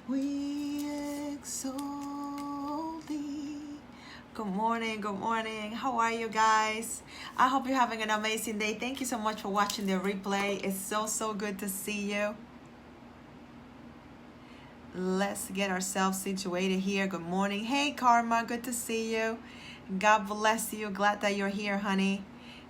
We exalt thee. Good morning, good morning. How are you guys? I hope you're having an amazing day. Thank you so much for watching the replay. It's so good to see you. Let's get ourselves situated here. Good morning. Hey, Karma, good to see you. God bless you. Glad that you're here, honey.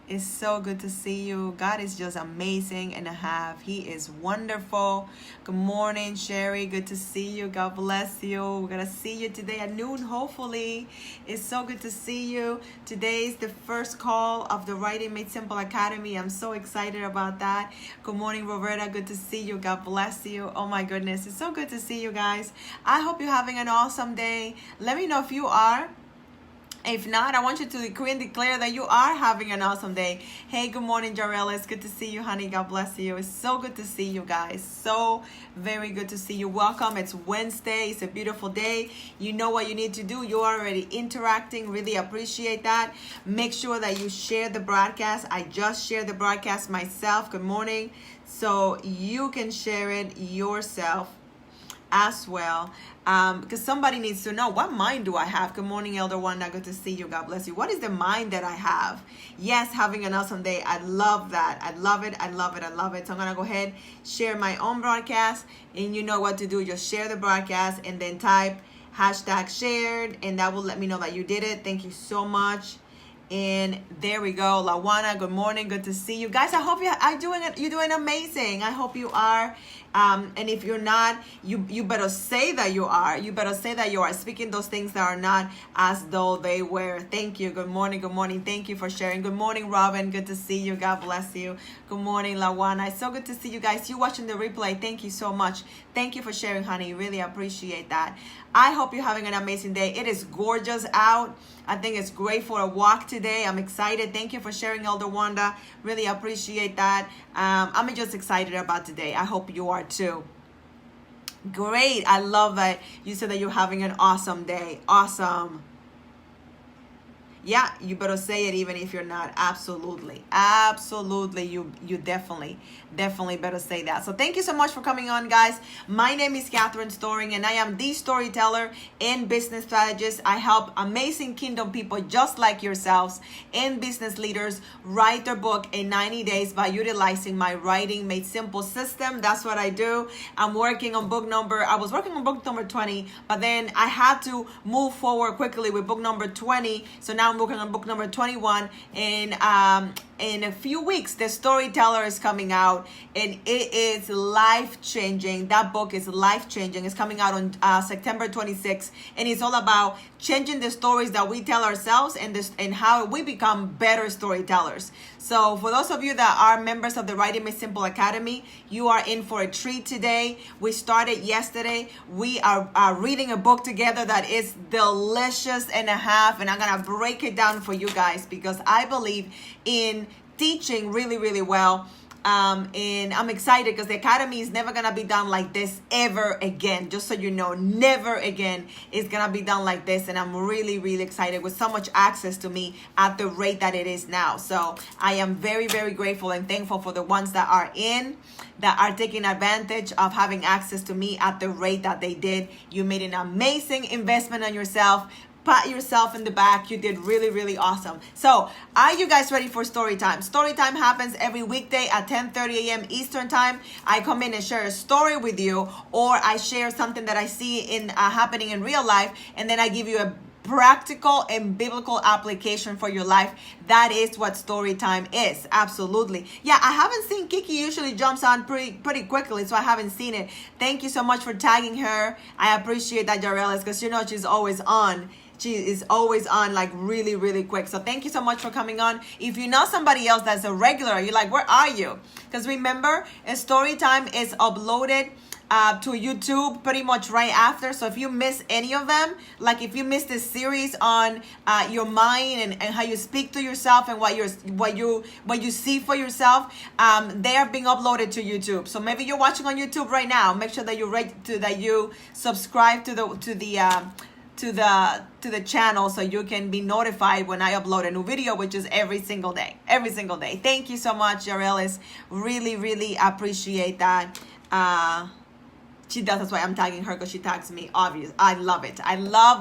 It's so good to see you. God is just amazing and a half. He is wonderful. Good morning, Sherry. Good to see you. God bless you. We're going to see you today at noon, hopefully. It's so good to see you. Today is the first call of the Writing Made Simple Academy. I'm so excited about that. Good morning, Roberta. Good to see you. God bless you. Oh my goodness. It's so good to see you guys. I hope you're having an awesome day. Let me know if you are. If not, I want you to decree and declare that you are having an awesome day. Hey, good morning, Jarell. It's good to see you, honey. God bless you. It's so good to see you guys. So very good to see you. Welcome. It's Wednesday. It's a beautiful day. You know what you need to do. You're already interacting. Really appreciate that. Make sure that you share the broadcast. I just shared the broadcast myself. Good morning. So you can share it yourself as well, because somebody needs to know, what mind do I have? Good morning, Elder Wanda. Good to see you. God bless you. What is the mind that I have? Yes, having an awesome day. I love that. I love it. I love it. I love it. So I'm gonna go ahead, share my own broadcast, and you know what to do. Just share the broadcast and then type #shared, and that will let me know that you did it. Thank you so much. And there we go. Lawana, good morning. Good to see you guys. I hope you're doing amazing. I hope you are. And if you're not, you better say that you are. You better say that you are speaking those things that are not as though they were. Thank you. Good morning. Good morning. Thank you for sharing. Good morning, Robin. Good to see you. God bless you. Good morning, Lawana. It's so good to see you guys. You watching the replay. Thank you so much. Thank you for sharing, honey. Really appreciate that. I hope you're having an amazing day. It is gorgeous out. I think it's great for a walk today. I'm excited. Thank you for sharing, Elder Wanda. Really appreciate that. I'm just excited about today. I hope you are too. Great. I love that you said that you're having an awesome day. Awesome. Yeah, you better say it even if you're not. Absolutely. Absolutely. You definitely better say that. So thank you so much for coming on, guys. My name is Catherine Storing, and I am the storyteller and business strategist. I help amazing kingdom people just like yourselves and business leaders write their book in 90 days by utilizing my Writing Made Simple system. That's what I do. I was working on book number 20, but then I had to move forward quickly with book number 20. So now I'm working on book number 21, and in a few weeks the storyteller is coming out, and it is life-changing. That book is life-changing. It's coming out on September 26th, and it's all about changing the stories that we tell ourselves and how we become better storytellers. So for those of you that are members of the Writing Made Simple Academy, you are in for a treat today. We started yesterday. We are reading a book together that is delicious and a half, and I'm gonna break it down for you guys because I believe in teaching really well. And I'm excited because the academy is never gonna be done like this ever again. Just so you know, never again is gonna be done like this. And I'm really excited with so much access to me at the rate that it is now. So I am very grateful and thankful for the ones that are taking advantage of having access to me at the rate that they did. You made an amazing investment on yourself. Pat yourself in the back. You did really awesome. So are you guys ready for story time? Story time happens every weekday at 10:30 a.m. Eastern time. I come in and share a story with you, or I share something that I see in happening in real life, and then I give you a practical and biblical application for your life. That is what story time is. Absolutely. Yeah, I haven't seen Kiki. Usually jumps on pretty quickly, so I haven't seen it. Thank you so much for tagging her. I appreciate that, Jarell, because you know she's always on. She is always on, like really quick. So thank you so much for coming on. If you know somebody else that's a regular, you're like, where are you? Because remember, a story time is uploaded to YouTube pretty much right after. So if you miss any of them, like if you miss this series on your mind and how you speak to yourself and what you see for yourself, they are being uploaded to YouTube. So maybe you're watching on YouTube right now. Make sure that you subscribe to the channel so you can be notified when I upload a new video, which is every single day. Thank you so much, Jarellis. Really appreciate that. She does. That's why I'm tagging her, because she tags me. Obvious. I love it.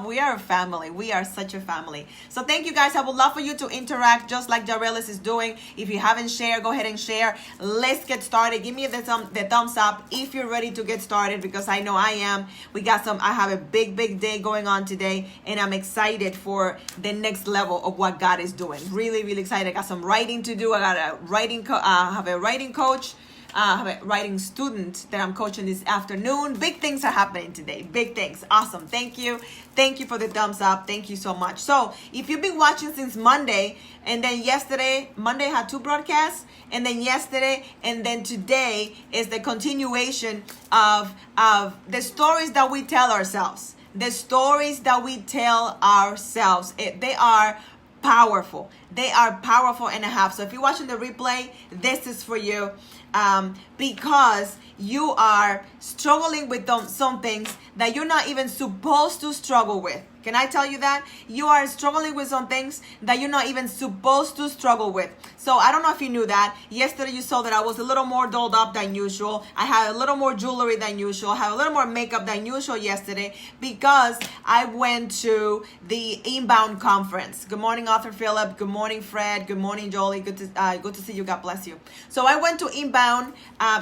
We are a family. We are such a family. So thank you guys. I would love for you to interact just like Jarelis is doing. If you haven't shared, go ahead and share. Let's get started. Give me the thumbs up if you're ready to get started, because I know I am. I have a big day going on today, and I'm excited for the next level of what God is doing. Really excited. I got some writing to do. I got a writing have a writing coach. I have a writing student that I'm coaching this afternoon. Big things are happening today. Big things. Awesome. Thank you. Thank you for the thumbs up. Thank you so much. So if you've been watching since Monday, and then yesterday, Monday had 2 broadcasts, and then yesterday, and then today is the continuation of the stories that we tell ourselves. The stories that we tell ourselves. They are powerful. They are powerful and a half. So if you're watching the replay, this is for you, because you are struggling with some things that you're not even supposed to struggle with. Can I tell you that? You are struggling with some things that you're not even supposed to struggle with. So I don't know if you knew that. Yesterday you saw that I was a little more dolled up than usual. I had a little more jewelry than usual. I had a little more makeup than usual yesterday, because I went to the Inbound conference. Good morning, Author Philip. Good morning, Fred. Good morning, Jolie. Good to see you. God bless you. So I went to Inbound.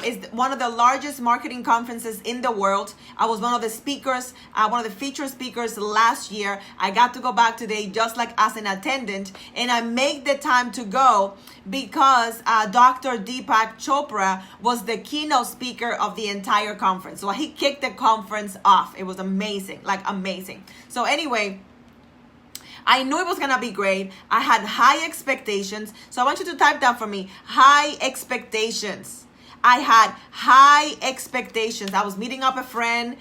It's one of the largest marketing conferences in the world. I was one of the speakers, one of the featured speakers last year. I got to go back today just like as an attendant, and I made the time to go because Dr. Deepak Chopra was the keynote speaker of the entire conference. So he kicked the conference off. It was amazing, like amazing. So anyway, I knew it was going to be great. I had high expectations. So I want you to type down for me, high expectations. I had high expectations. I was meeting up a friend.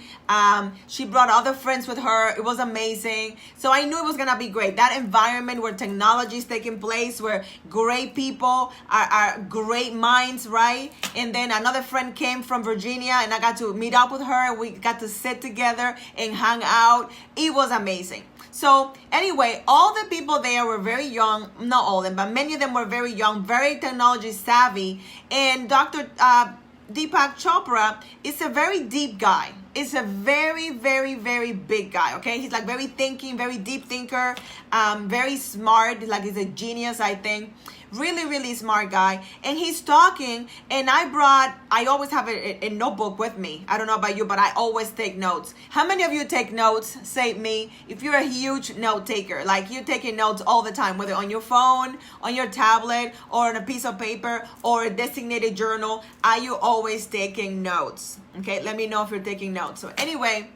She brought other friends with her. It was amazing. So I knew it was going to be great. That environment where technology is taking place, where great people are great minds, right? And then another friend came from Virginia, and I got to meet up with her. We got to sit together and hang out. It was amazing. So anyway, all the people there were very young, not all of them, but many of them were very young, very technology savvy. And Dr. Deepak Chopra is a very deep guy. It's a very big guy, okay? He's like very deep thinker, very smart, like he's a genius, I think. Really smart guy. And he's talking, and I always have a notebook with me. I don't know about you, but I always take notes. How many of you take notes? Say me. If you're a huge note taker, like you're taking notes all the time, whether on your phone, on your tablet, or on a piece of paper, or a designated journal, are you always taking notes? Okay, let me know if you're taking notes. So anyway,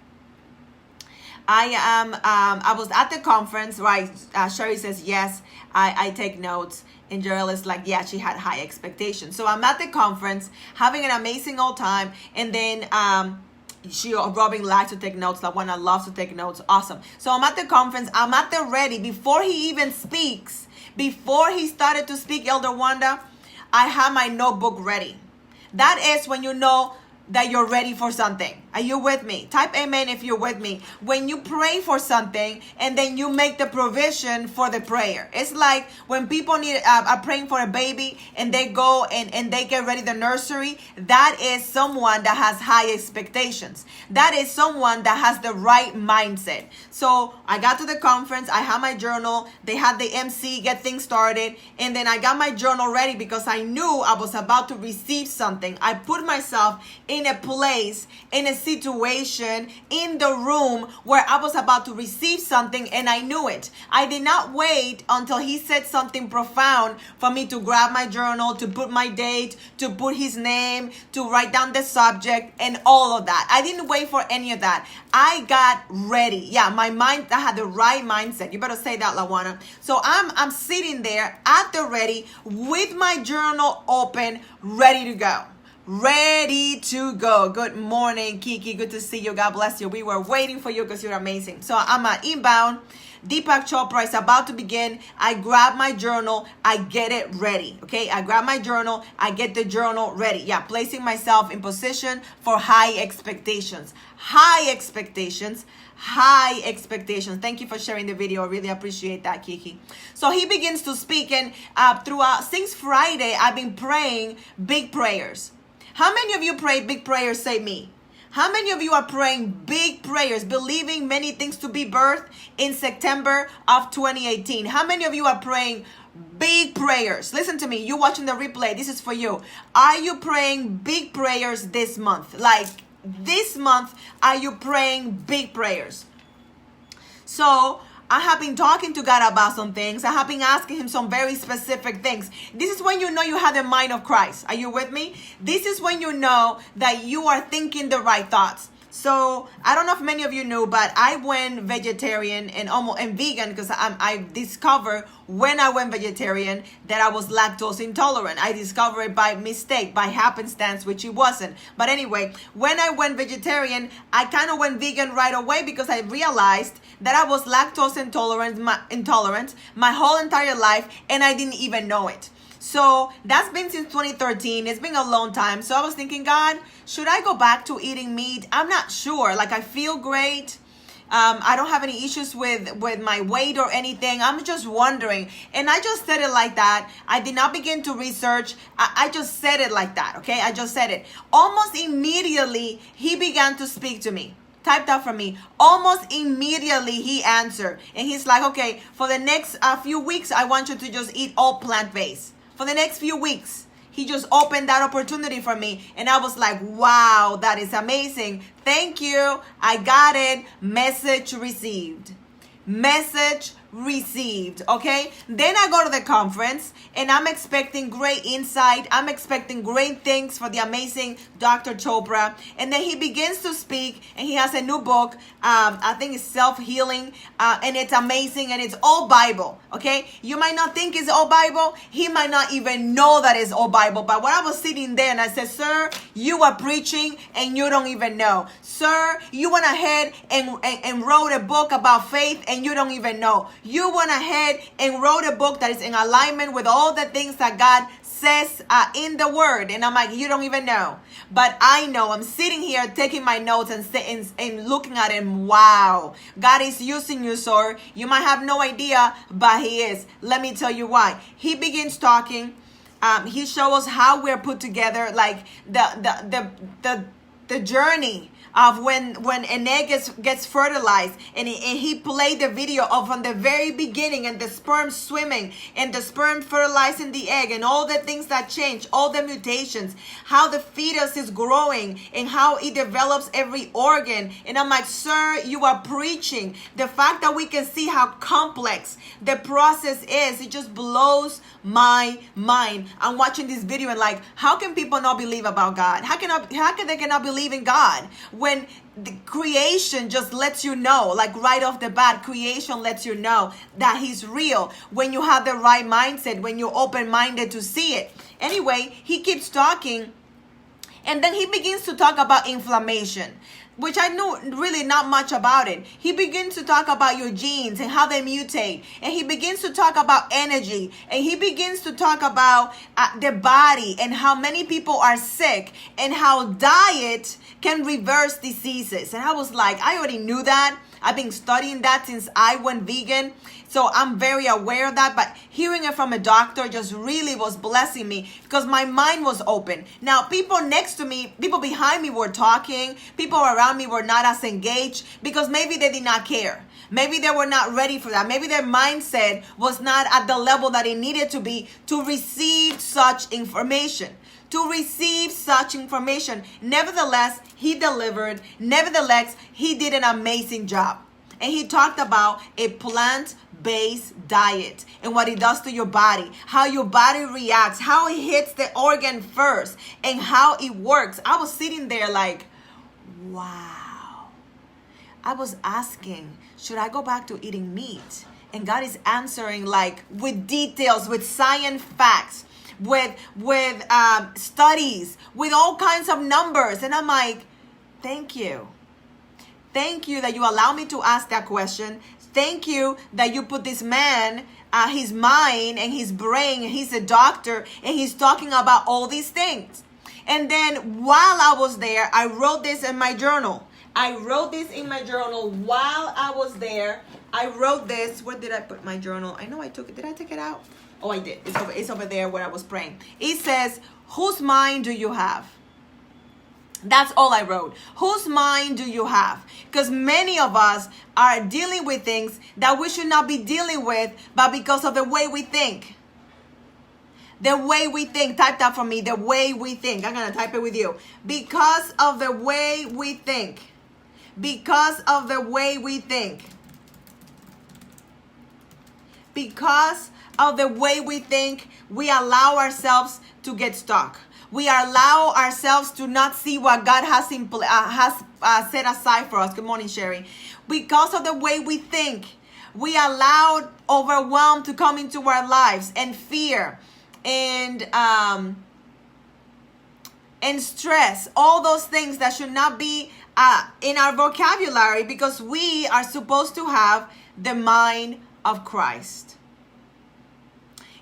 I was at the conference, right? Sherry says, yes, I take notes. And Jarell is like, yeah, she had high expectations. So I'm at the conference, having an amazing old time. And then Robin likes to take notes. Lawana loves to take notes. Awesome. So I'm at the conference. I'm at the ready. Before he even speaks, before he started to speak, Elder Wanda, I have my notebook ready. That is when you know that you're ready for something. Are you with me? Type amen if you're with me. When you pray for something and then you make the provision for the prayer. It's like when people are praying for a baby and they go and they get ready the nursery. That is someone that has high expectations. That is someone that has the right mindset. So I got to the conference. I had my journal. They had the MC get things started. And then I got my journal ready because I knew I was about to receive something. I put myself in a place, in a situation, in the room where I was about to receive something, and I knew it. I did not wait until he said something profound for me to grab my journal, to put my date, to put his name, to write down the subject, and all of that. I didn't wait for any of that. I got ready. Yeah, my mind, I had the right mindset. You better say that, Lawana. So I'm sitting there at the ready with my journal open, ready to go. Ready to go. Good morning, Kiki. Good to see you. God bless you. We were waiting for you because you're amazing. So I'm at Inbound. Deepak Chopra is about to begin. I grab my journal. I get it ready. Okay, I grab my journal. I get the journal ready. Yeah, placing myself in position for high expectations. High expectations. High expectations. Thank you for sharing the video. I really appreciate that, Kiki. So he begins to speak, and throughout since Friday, I've been praying big prayers. How many of you pray big prayers? Say me. How many of you are praying big prayers, believing many things to be birthed in September of 2018? How many of you are praying big prayers? Listen to me. You watching the replay. This is for you. Are you praying big prayers this month? Like this month, are you praying big prayers? So I have been talking to God about some things. I have been asking him some very specific things. This is when you know you have the mind of Christ. Are you with me? This is when you know that you are thinking the right thoughts. So I don't know if many of you knew, but I went vegetarian and vegan because I discovered when I went vegetarian that I was lactose intolerant. I discovered it by mistake, by happenstance, which it wasn't. But anyway, when I went vegetarian, I kind of went vegan right away because I realized that I was lactose intolerant my whole entire life, and I didn't even know it. So that's been since 2013. It's been a long time. So I was thinking, God, should I go back to eating meat? I'm not sure. Like, I feel great. I don't have any issues with my weight or anything. I'm just wondering. And I just said it like that. I did not begin to research. I just said it like that. Okay. I just said it. Almost immediately, he began to speak to me. Typed out for me. Almost immediately he answered. And he's like, okay, for the next few weeks, I want you to just eat all plant-based. For the next few weeks, he just opened that opportunity for me. And I was like, wow, that is amazing. Thank you. I got it. Message received. Message received. Okay. Then I go to the conference and I'm expecting great insight. I'm expecting great things for the amazing Dr. Chopra. And then he begins to speak and he has a new book. I think it's self-healing. And it's amazing. And it's all Bible. Okay. You might not think it's all Bible. He might not even know that it's all Bible. But when I was sitting there and I said, sir, you are preaching and you don't even know. Sir, you went ahead and wrote a book about faith and you don't even know. You went ahead and wrote a book that is in alignment with all the things that God says in the word. And I'm like, you don't even know. But I know. I'm sitting here taking my notes and looking at him. Wow. God is using you, sir. You might have no idea, but he is. Let me tell you why. He begins talking. He shows us how we're put together, like the journey of when an egg gets fertilized, and he played the video of from the very beginning, and the sperm swimming and the sperm fertilizing the egg and all the things that change, all the mutations, how the fetus is growing and how it develops every organ. And I'm like, sir, you are preaching. The fact that we can see how complex the process is, it just blows my mind. I'm watching this video and like, how can people not believe about God? How can they cannot believe in God when the creation just lets you know, like right off the bat, creation lets you know that he's real when you have the right mindset, when you're open-minded to see it. Anyway, he keeps talking and then he begins to talk about inflammation, which I knew really not much about it. He begins to talk about your genes and how they mutate. And he begins to talk about energy. And he begins to talk about the body and how many people are sick and how diet can reverse diseases. And I was like, I already knew that. I've been studying that since I went vegan. So I'm very aware of that. But hearing it from a doctor just really was blessing me because my mind was open. Now, people next to me, people behind me were talking. People around me were not as engaged because maybe they did not care. Maybe they were not ready for that. Maybe their mindset was not at the level that it needed to be to receive such information. Nevertheless, he delivered. Nevertheless, he did an amazing job. And he talked about a plant-based diet and what it does to your body, how your body reacts, how it hits the organ first, and how it works. I was sitting there like, wow. I was asking, should I go back to eating meat? And God is answering like with details, with science facts, with studies, with all kinds of numbers. And I'm like, thank you. Thank you that you allow me to ask that question. Thank you that you put this man, his mind and his brain, he's a doctor, and he's talking about all these things. And then while I was there, I wrote this in my journal. While I was there. I wrote this. Where did I put my journal? I know I took it. Did I take it out? Oh, I did. It's over there where I was praying. It says, whose mind do you have? That's all I wrote. Whose mind do you have? Because many of us are dealing with things that we should not be dealing with, but because of the way we think. The way we think. Type that for me. The way we think. I'm going to type it with you. Because of the way we think. Because of the way we think. Because of the way we think, we allow ourselves to get stuck. We allow ourselves to not see what God has set aside for us. Good morning, Sherry. Because of the way we think, we allow overwhelm to come into our lives, and fear, and stress. All those things that should not be in our vocabulary, because we are supposed to have the mind of Christ.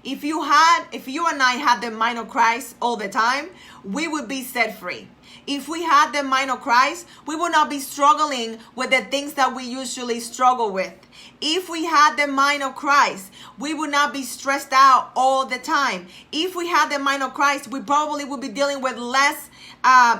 If you and I had the mind of Christ all the time, we would be set free. If we had the mind of Christ, we would not be struggling with the things that we usually struggle with. If we had the mind of Christ, we would not be stressed out all the time. If we had the mind of Christ, we probably would be dealing with less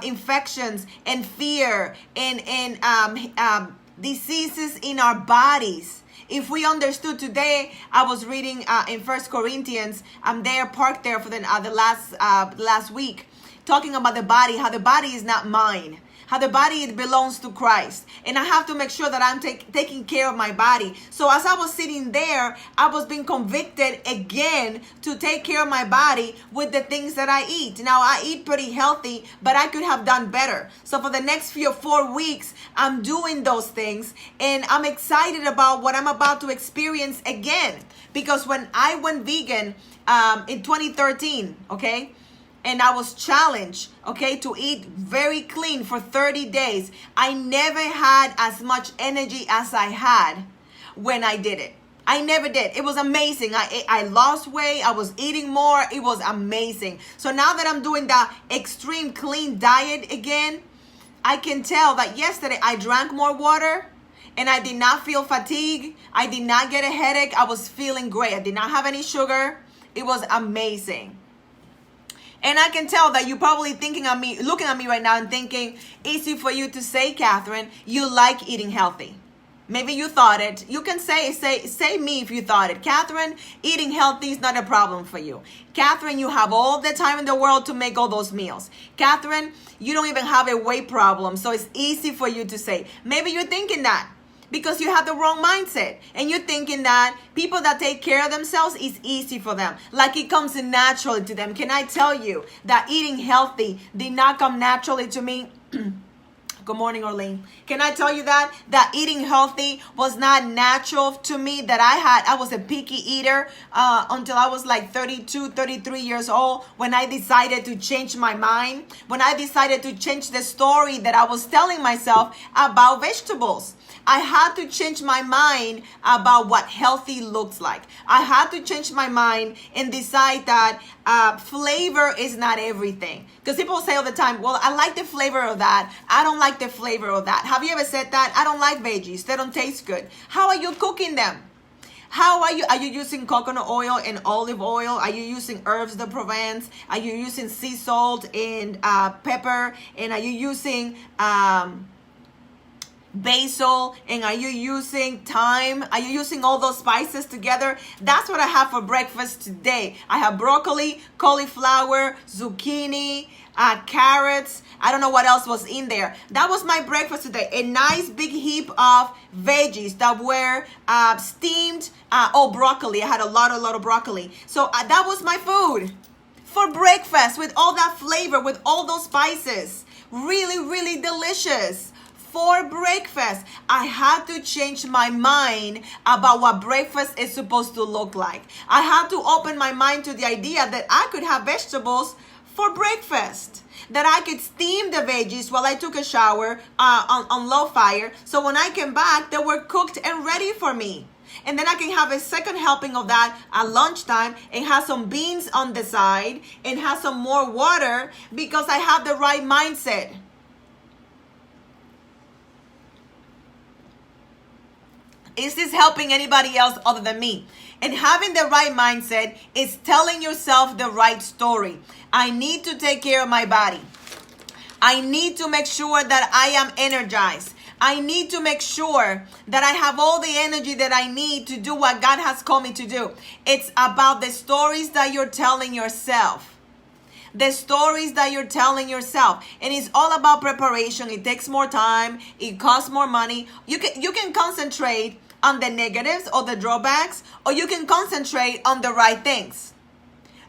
infections and fear and diseases in our bodies. If we understood today, I was reading in 1 Corinthians, I'm there, parked there for the last week, talking about the body, how the body is not mine, how the body, it belongs to Christ. And I have to make sure that I'm taking care of my body. So as I was sitting there, I was being convicted again to take care of my body with the things that I eat. Now, I eat pretty healthy, but I could have done better. So for the next 4 weeks, I'm doing those things, and I'm excited about what I'm about to experience again. Because when I went vegan in 2013, okay, and I was challenged, okay, to eat very clean for 30 days, I never had as much energy as I had when I did it. I never did. It was amazing. I lost weight. I was eating more. It was amazing. So now that I'm doing the extreme clean diet again, I can tell that yesterday I drank more water and I did not feel fatigue. I did not get a headache. I was feeling great. I did not have any sugar. It was amazing. And I can tell that you're probably thinking of me, looking at me right now and thinking, easy for you to say, Catherine, you like eating healthy. Maybe you thought it. You can say me if you thought it. Catherine, eating healthy is not a problem for you. Catherine, you have all the time in the world to make all those meals. Catherine, you don't even have a weight problem, so it's easy for you to say. Maybe you're thinking that because you have the wrong mindset, and you're thinking that people that take care of themselves is easy for them, like it comes naturally to them. Can I tell you that eating healthy did not come naturally to me? Good morning, Orlean. Can I tell you that eating healthy was not natural to me? That I was a picky eater until I was like 32, 33 years old, when I decided to change my mind, when I decided to change the story that I was telling myself about vegetables. I had to change my mind about what healthy looks like. I had to change my mind and decide that flavor is not everything. Because people say all the time, well, I like the flavor of that. I don't like the flavor of that. Have you ever said that? I don't like veggies. They don't taste good. How are you cooking them? Are you using coconut oil and olive oil? Are you using herbs de Provence? Are you using sea salt and pepper? And are you using basil? And are you using thyme? Are you using all those spices together? That's what I have for breakfast today. I have broccoli, cauliflower, zucchini, carrots. I don't know what else was in there. That was my breakfast today. A nice big heap of veggies that were steamed. Broccoli. I had a lot of broccoli. So that was my food for breakfast, with all that flavor, with all those spices. Really, really delicious. For breakfast, I had to change my mind about what breakfast is supposed to look like. I had to open my mind to the idea that I could have vegetables for breakfast, that I could steam the veggies while I took a shower on low fire. So when I came back, they were cooked and ready for me. And then I can have a second helping of that at lunchtime and have some beans on the side and have some more water, because I have the right mindset. Is this helping anybody else other than me? And having the right mindset is telling yourself the right story. I need to take care of my body. I need to make sure that I am energized. I need to make sure that I have all the energy that I need to do what God has called me to do. It's about the stories that you're telling yourself. The stories that you're telling yourself. And it's all about preparation. It takes more time. It costs more money. You can concentrate on the negatives or the drawbacks, or you can concentrate on the right things.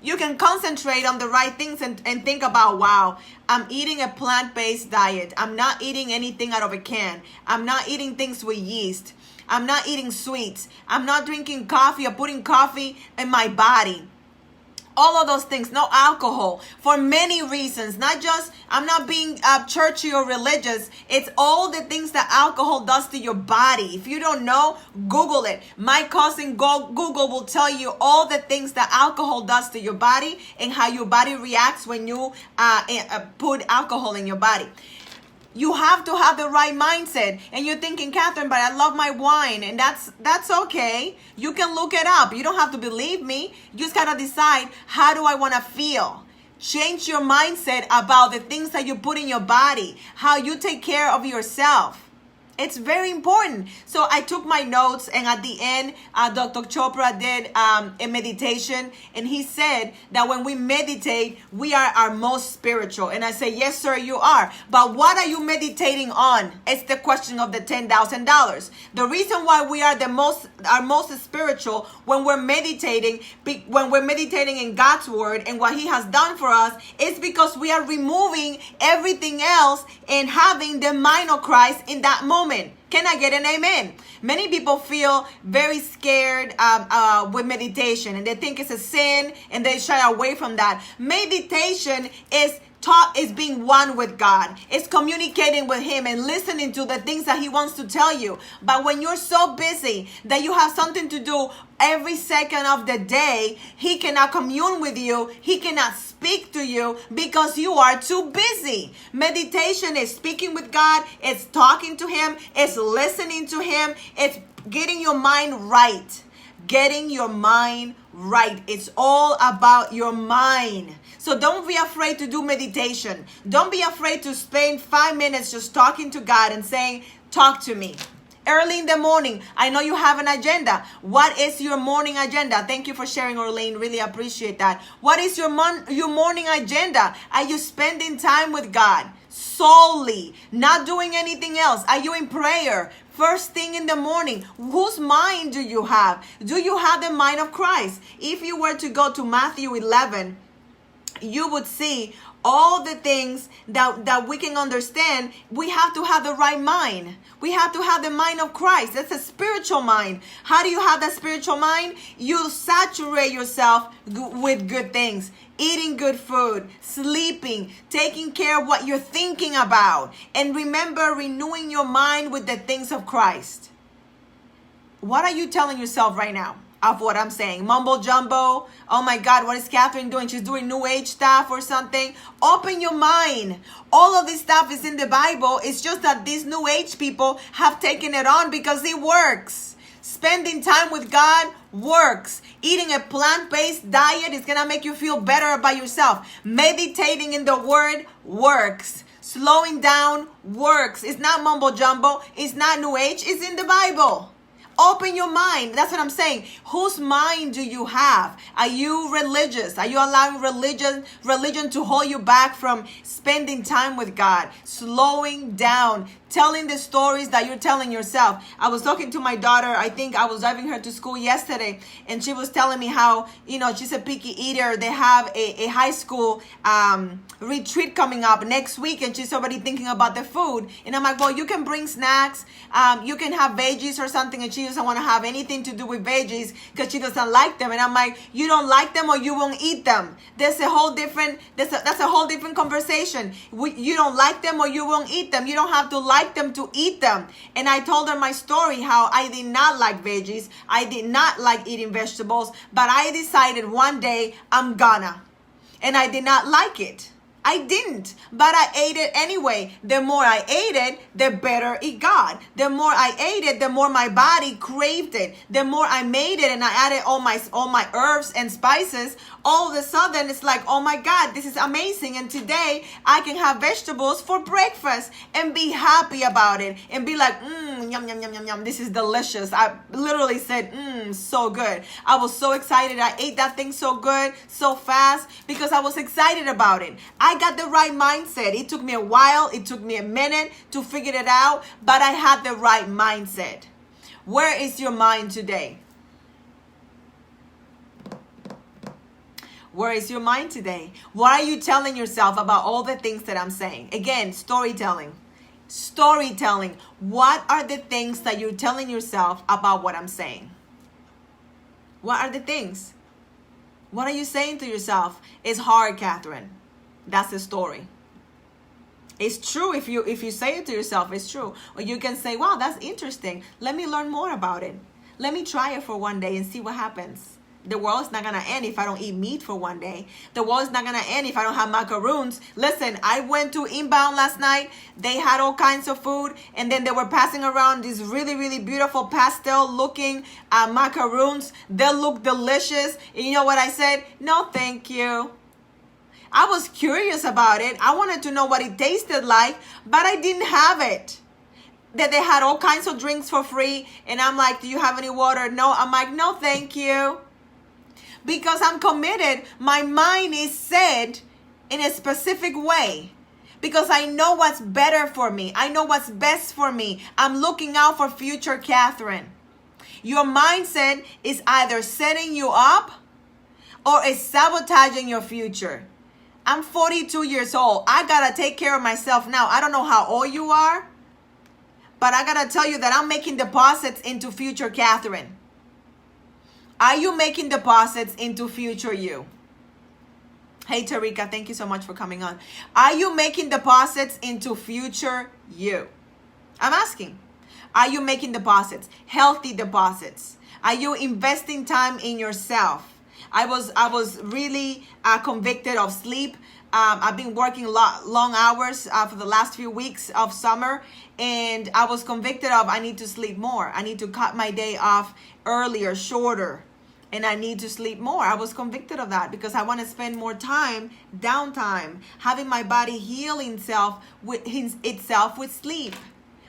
You can concentrate on the right things and think about, wow, I'm eating a plant-based diet. I'm not eating anything out of a can. I'm not eating things with yeast. I'm not eating sweets. I'm not drinking coffee or putting coffee in my body. All of those things, no alcohol, for many reasons. Not just, I'm not being churchy or religious. It's all the things that alcohol does to your body. If you don't know, Google it. My cousin Google will tell you all the things that alcohol does to your body and how your body reacts when you put alcohol in your body. You have to have the right mindset. And you're thinking, Catherine, but I love my wine. And that's okay. You can look it up. You don't have to believe me. You just got to decide, how do I want to feel? Change your mindset about the things that you put in your body, how you take care of yourself. It's very important. So I took my notes, and at the end, Dr. Chopra did a meditation, and he said that when we meditate, we are our most spiritual. And I say, yes, sir, you are. But what are you meditating on? It's the question of the $10,000. The reason why we are our most spiritual when we're meditating in God's word and what he has done for us, is because we are removing everything else and having the mind of Christ in that moment. Can I get an amen? Many people feel very scared with meditation, and they think it's a sin and they shy away from that. Meditation is being one with God. It's communicating with him and listening to the things that he wants to tell you. But when you're so busy that you have something to do every second of the day, he cannot commune with you. He cannot speak to you because you are too busy. Meditation is speaking with God. It's talking to him. It's listening to him. It's getting your mind right. Getting your mind right. It's all about your mind. So don't be afraid to do meditation. Don't be afraid to spend 5 minutes just talking to God and saying, talk to me. Early in the morning, I know you have an agenda. What is your morning agenda? Thank you for sharing, Orlane. Really appreciate that. What is your morning agenda? Are you spending time with God solely, not doing anything else? Are you in prayer first thing in the morning? Whose mind do you have? Do you have the mind of Christ? If you were to go to Matthew 11, you would see all the things that we can understand. We have to have the right mind. We have to have the mind of Christ. That's a spiritual mind. How do you have that spiritual mind? You saturate yourself with good things. Eating good food, sleeping, taking care of what you're thinking about. And remember, renewing your mind with the things of Christ. What are you telling yourself right now of what I'm saying? Mumbo jumbo. Oh my God, what is Catherine doing? She's doing new age stuff or something. Open your mind. All of this stuff is in the Bible. It's just that these new age people have taken it on because it works. Spending time with God works. Eating a plant-based diet is going to make you feel better about yourself. Meditating in the word works. Slowing down works. It's not mumbo jumbo. It's not new age. It's in the Bible. Open your mind. That's what I'm saying. Whose mind do you have? Are you religious? Are you allowing religion to hold you back from spending time with God? Slowing down. Telling the stories that you're telling yourself. I was talking to my daughter. I think I was driving her to school yesterday, and she was telling me how, she's a picky eater. They have a high school retreat coming up next week, and she's already thinking about the food. And I'm like, well, you can bring snacks. You can have veggies or something, and she doesn't want to have anything to do with veggies because she doesn't like them. And I'm like, you don't like them or you won't eat them. That's a whole different conversation. You don't like them or you won't eat them. You don't have to like them to eat them. And I told her my story, how I did not like veggies. I did not like eating vegetables, but I decided one day I'm gonna. And I did not like it. I didn't, but I ate it anyway. The more I ate it, the better it got. The more I ate it, the more my body craved it. The more I made it and I added all my herbs and spices, all of a sudden it's like, oh my God, this is amazing. And today I can have vegetables for breakfast and be happy about it and be like, yum, yum, yum, yum, yum. This is delicious. I literally said, so good. I was so excited. I ate that thing so good, so fast because I was excited about it. I got the right mindset. It took me a while. It took me a minute to figure it out, but I had the right mindset. Where is your mind today? Where is your mind today? What are you telling yourself about all the things that I'm saying? Again, storytelling. Storytelling. What are the things that you're telling yourself about what I'm saying? What are the things? What are you saying to yourself? It's hard, Catherine. That's the story. It's true if you say it to yourself, it's true. Or you can say, wow, that's interesting. Let me learn more about it. Let me try it for one day and see what happens. The world is not going to end if I don't eat meat for one day. The world is not going to end if I don't have macaroons. Listen, I went to Inbound last night. They had all kinds of food. And then they were passing around these really, really beautiful pastel looking macaroons. They look delicious. And you know what I said? No, thank you. I was curious about it. I wanted to know what it tasted like, but I didn't have it. That they had all kinds of drinks for free. And I'm like, do you have any water? No. I'm like, no, thank you. Because I'm committed. My mind is set in a specific way. Because I know what's better for me. I know what's best for me. I'm looking out for future Catherine. Your mindset is either setting you up or is sabotaging your future. I'm 42 years old. I gotta take care of myself now. I don't know how old you are, but I gotta tell you that I'm making deposits into future Catherine. Are you making deposits into future you? Hey, Tarika, thank you so much for coming on. Are you making deposits into future you? I'm asking. Are you making deposits? Healthy deposits? Are you investing time in yourself? I was really convicted of sleep. I've been working long hours for the last few weeks of summer, and I was convicted of I need to sleep more. I need to cut my day off earlier, shorter, and I need to sleep more. I was convicted of that because I want to spend more time, downtime, having my body heal itself with sleep,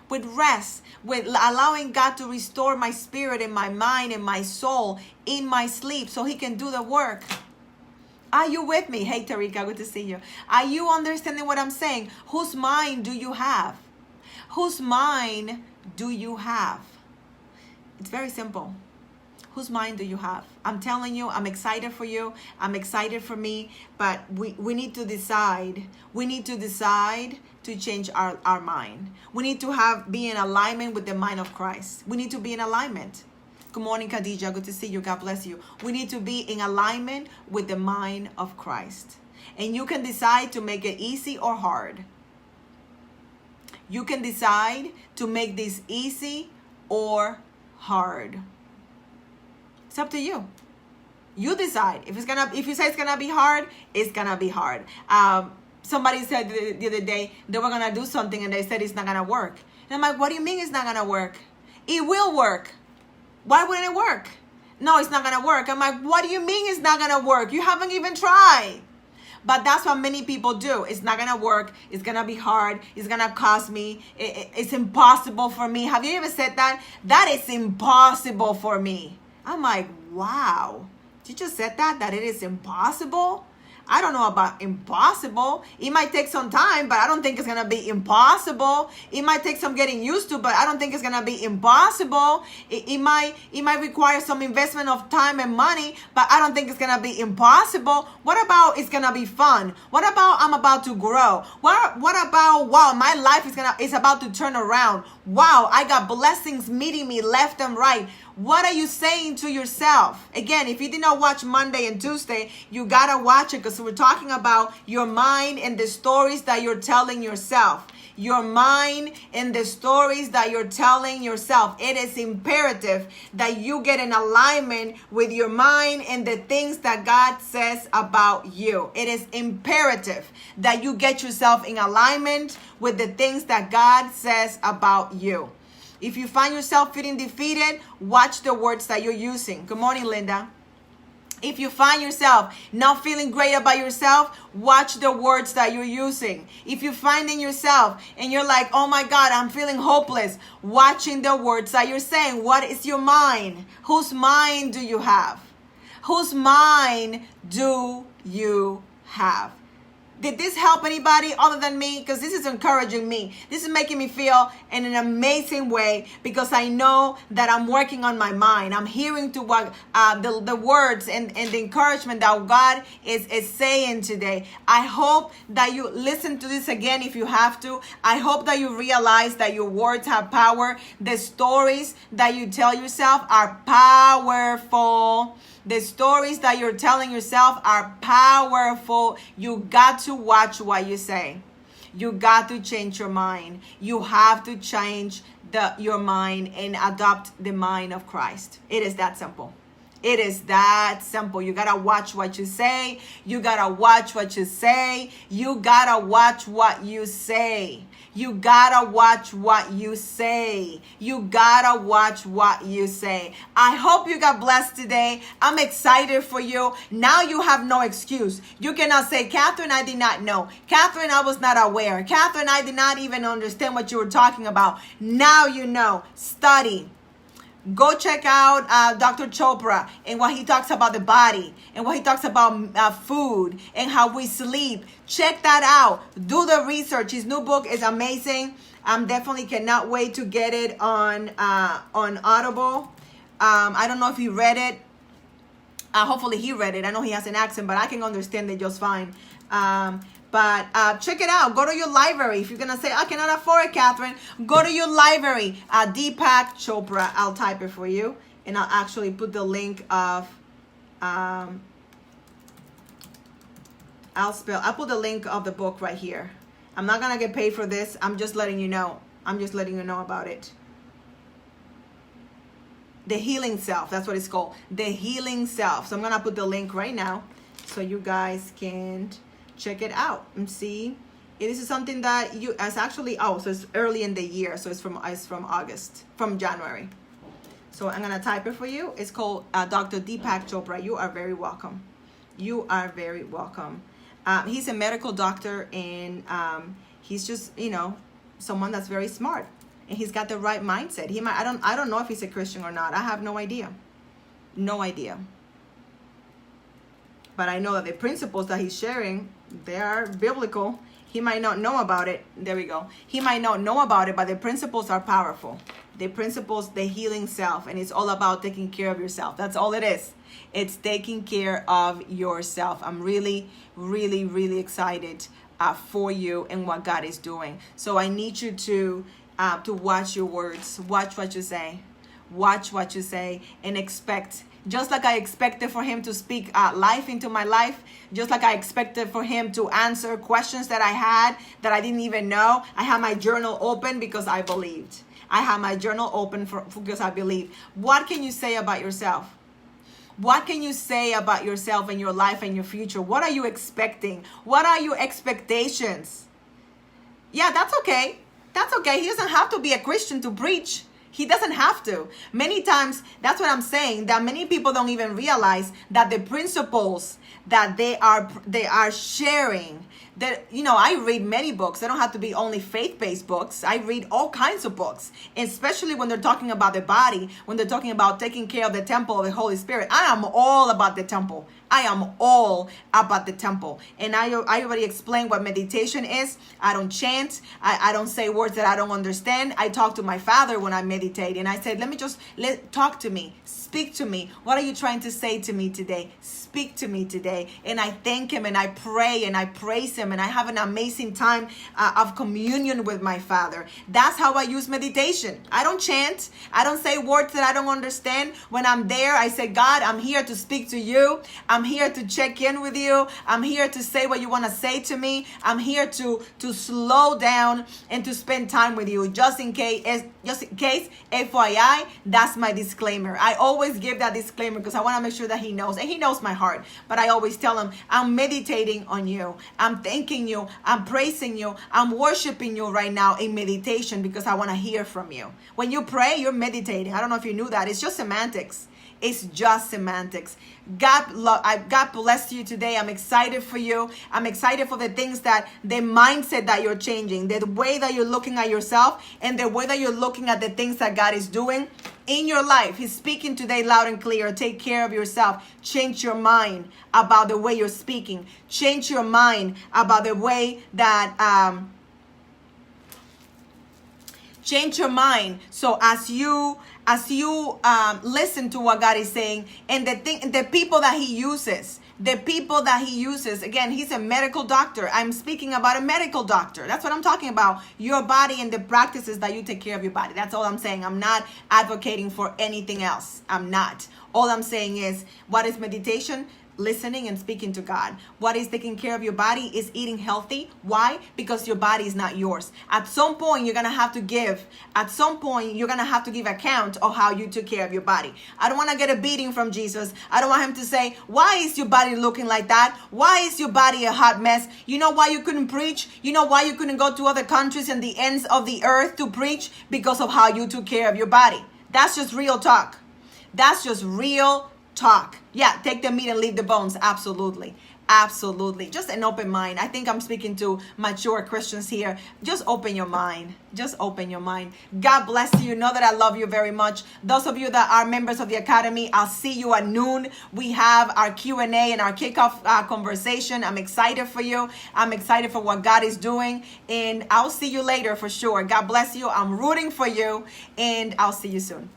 with rest, with allowing God to restore my spirit and my mind and my soul in my sleep so he can do the work. Are you with me? Hey, Tarika, good to see you. Are you understanding what I'm saying? Whose mind do you have? Whose mind do you have? It's very simple. Whose mind do you have? I'm telling you, I'm excited for you. I'm excited for me. But we need to decide. We need to decide to change our mind. We need to be in alignment with the mind of Christ. We need to be in alignment. Good morning, Khadija. Good to see you. God bless you. We need to be in alignment with the mind of Christ. And you can decide to make it easy or hard. You can decide to make this easy or hard. It's up to you. You decide. If you say it's gonna be hard, it's gonna be hard. Somebody said the other day they were gonna do something and they said it's not gonna work. And I'm like, what do you mean it's not gonna work? It will work. Why wouldn't it work? No, it's not gonna work. I'm like, what do you mean it's not gonna work? You haven't even tried. But that's what many people do. It's not gonna work. It's gonna be hard. It's gonna cost me. It's impossible for me. Have you ever said that? That is impossible for me. I'm like, wow. You just said that it is impossible? I don't know about impossible. It might take some time, but I don't think it's going to be impossible. It might take some getting used to, but I don't think it's going to be impossible. It might require some investment of time and money, but I don't think it's going to be impossible. What about it's going to be fun? What about I'm about to grow? What about, wow, my life is about to turn around. Wow, I got blessings meeting me left and right. What are you saying to yourself? Again, if you did not watch Monday and Tuesday, you gotta watch it because we're talking about your mind and the stories that you're telling yourself. your mind and the stories that you're telling yourself. It is imperative that you get in alignment with your mind and the things that God says about you. It is imperative that you get yourself in alignment with the things that God says about you. If you find yourself feeling defeated, watch the words that you're using. Good morning, Linda. If you find yourself not feeling great about yourself, watch the words that you're using. If you find in yourself and you're like, oh my God, I'm feeling hopeless, watching the words that you're saying. What is your mind? Whose mind do you have? Whose mind do you have? Did this help anybody other than me? Because this is encouraging me. This is making me feel in an amazing way because I know that I'm working on my mind. I'm hearing to what the words and the encouragement that God is saying today. I hope that you listen to this again if you have to. I hope that you realize that your words have power. The stories that you tell yourself are powerful. The stories that you're telling yourself are powerful. You got to watch what you say. You got to change your mind. You have to change your mind and adopt the mind of Christ. It is that simple. It is that simple. You got to watch what you say. You got to watch what you say. You got to watch what you say. You gotta watch what you say. You gotta watch what you say. I hope you got blessed today. I'm excited for you. Now you have no excuse. You cannot say, Catherine, I did not know. Catherine, I was not aware. Catherine, I did not even understand what you were talking about. Now you know. Study. Go check out Dr. Chopra and what he talks about the body and what he talks about food and how we sleep. Check that out. Do the research. His new book is amazing. Definitely cannot wait to get it on Audible. I don't know if he read it. Hopefully he read it. I know he has an accent, but I can understand it just fine. But check it out. Go to your library. If you're going to say, I cannot afford it, Catherine, go to your library. Deepak Chopra. I'll type it for you. And I'll actually put the link of, I'll put the link of the book right here. I'm not going to get paid for this. I'm just letting you know. I'm just letting you know about it. The Healing Self. That's what it's called. The Healing Self. So I'm going to put the link right now so you guys can check it out and see. This is something that it's actually, so it's early in the year. So it's from August, from January. So I'm going to type it for you. It's called Dr. Deepak Chopra. You are very welcome. You are very welcome. He's a medical doctor and he's just, someone that's very smart. And he's got the right mindset. I don't know if he's a Christian or not. I have no idea. No idea. But I know that the principles that he's sharing, they are biblical. He might not know about it. There we go. He might not know about it, but the principles are powerful. The principles, the healing self, and it's all about taking care of yourself. That's all it is. It's taking care of yourself. I'm really, really, really excited for you and what God is doing. So I need you to watch your words. Watch what you say. Watch what you say and expect. Just like I expected for him to speak life into my life, just like I expected for him to answer questions that I had that I didn't even know. I had my journal open because I believed. I had my journal open because I believed. What can you say about yourself? What can you say about yourself and your life and your future? What are you expecting? What are your expectations? Yeah, that's okay. That's okay. He doesn't have to be a Christian to preach. He doesn't have to. Many times, that's what I'm saying, that many people don't even realize that the principles that they are sharing, that, I read many books. They don't have to be only faith-based books. I read all kinds of books, especially when they're talking about the body, when they're talking about taking care of the temple of the Holy Spirit. I am all about the temple. I am all about the temple. And I already explained what meditation is. I don't chant. I don't say words that I don't understand. I talk to my Father when I meditate. And I said, talk to me. Speak to me. What are you trying to say to me today? Speak to me today. And I thank him and I pray and I praise him and I have an amazing time of communion with my Father. That's how I use meditation. I don't chant. I don't say words that I don't understand. When I'm there, I say, God, I'm here to speak to you. I'm here to check in with you. I'm here to say what you want to say to me. I'm here to slow down and to spend time with you. Just in case, FYI, that's my disclaimer. I always give that disclaimer because I want to make sure that he knows, and he knows my heart. But I always tell him, I'm meditating on you. I'm thanking you. I'm praising you. I'm worshiping you right now in meditation because I want to hear from you. When you pray, you're meditating. I don't know if you knew that. It's just semantics. It's just semantics. God bless you today. I'm excited for you. I'm excited for the things the mindset that you're changing, the way that you're looking at yourself, and the way that you're looking at the things that God is doing in your life. He's speaking today loud and clear. Take care of yourself. Change your mind about the way you're speaking. Change your mind about the way that change your mind. So as you listen to what God is saying, and the people that he uses, again, he's a medical doctor. I'm speaking about a medical doctor. That's what I'm talking about. Your body and the practices that you take care of your body. That's all I'm saying. I'm not advocating for anything else. I'm not. All I'm saying is, what is meditation? Listening and speaking to God. What is taking care of your body is eating healthy. Why? Because your body is not yours. At some point, you're going to have to give. At some point, you're going to have to give account of how you took care of your body. I don't want to get a beating from Jesus. I don't want him to say, why is your body looking like that? Why is your body a hot mess? You know why you couldn't preach? You know why you couldn't go to other countries and the ends of the earth to preach? Because of how you took care of your body. That's just real talk. That's just real talk. Yeah, take the meat and leave the bones. Absolutely. Absolutely. Just an open mind. I think I'm speaking to mature Christians here. Just open your mind. Just open your mind. God bless you. Know that I love you very much. Those of you that are members of the Academy, I'll see you at noon. We have our Q&A and our kickoff conversation. I'm excited for you. I'm excited for what God is doing. And I'll see you later for sure. God bless you. I'm rooting for you. And I'll see you soon.